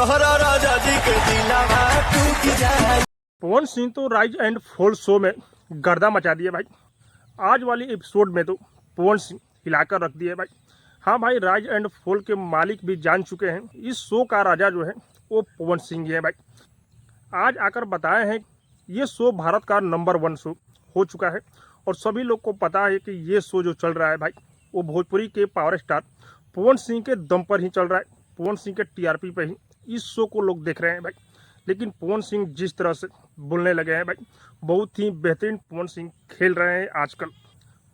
तोहरा राजा जी के दिलावा टूट जाए। पवन सिंह तो राइज एंड फॉल शो में गर्दा मचा दिए भाई। आज वाली एपिसोड में तो पवन सिंह हिलाकर रख दिए भाई। हाँ भाई, राइज एंड फॉल के मालिक भी जान चुके हैं इस शो का राजा जो है वो पवन सिंह ही है भाई। आज आकर बताए हैं ये शो भारत का नंबर 1 शो हो चुका है और सभी लोग को पता है कि ये शो जो चल रहा है भाई वो भोजपुरी के पावर स्टार पवन सिंह के दम पर ही चल रहा है। पवन सिंह के टीआरपी पे ही इस शो को लोग देख रहे हैं भाई। लेकिन पवन सिंह जिस तरह से बोलने लगे हैं भाई, बहुत ही बेहतरीन पवन सिंह खेल रहे हैं आजकल।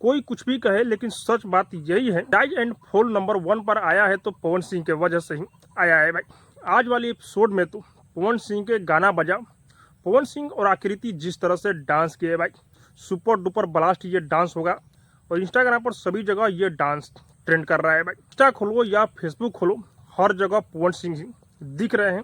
कोई कुछ भी कहे लेकिन सच बात यही है, राइज एंड फॉल नंबर 1 पर आया है तो पवन सिंह के वजह से ही आया है भाई। आज वाली एपिसोड में तो पवन सिंह के गाना बजा, पवन सिंह और आकृति जिस तरह से डांस किए भाई, सुपर डुपर ब्लास्ट ये डांस होगा और इंस्टाग्राम पर सभी जगह ये डांस ट्रेंड कर रहा है भाई। इंस्टा खोलो या फेसबुक खोलो, हर जगह पवन सिंह ही दिख रहे हैं।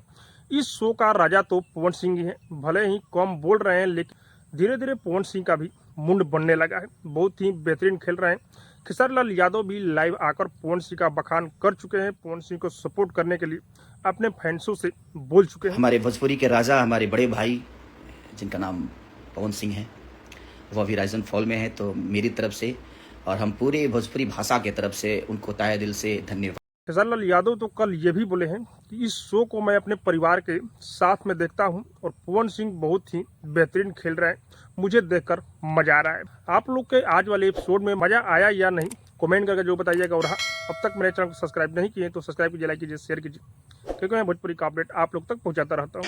इस शो का राजा तो पवन सिंह ही है। भले ही कम बोल रहे हैं लेकिन धीरे धीरे पवन सिंह का भी मुंड बनने लगा है। बहुत ही बेहतरीन खेल रहे हैं। खेसारी लाल यादव भी लाइव आकर पवन सिंह का बखान कर चुके हैं। पवन सिंह को सपोर्ट करने के लिए अपने फैंसों से बोल चुके हैं। हमारे भोजपुरी के राजा, हमारे बड़े भाई जिनका नाम पवन सिंह है, वो अभी राइज एंड फॉल में है, तो मेरी तरफ से और हम पूरे भोजपुरी भाषा के तरफ से उनको तहे दिल से धन्यवाद। खेसारी लाल यादव तो कल ये भी बोले हैं कि इस शो को मैं अपने परिवार के साथ में देखता हूं और पवन सिंह बहुत ही बेहतरीन खेल रहे हैं, मुझे देखकर मजा आ रहा है। आप लोग के आज वाले एपिसोड में मजा आया या नहीं कमेंट करके जो बताइएगा। और हाँ, अब तक मेरे चैनल को सब्सक्राइब नहीं किए तो सब्सक्राइब कीजिए, लाइक कीजिए, शेयर कीजिए, क्योंकि मैं भोजपुरी का अपडेट आप लोग तक पहुँचाता रहता हूँ।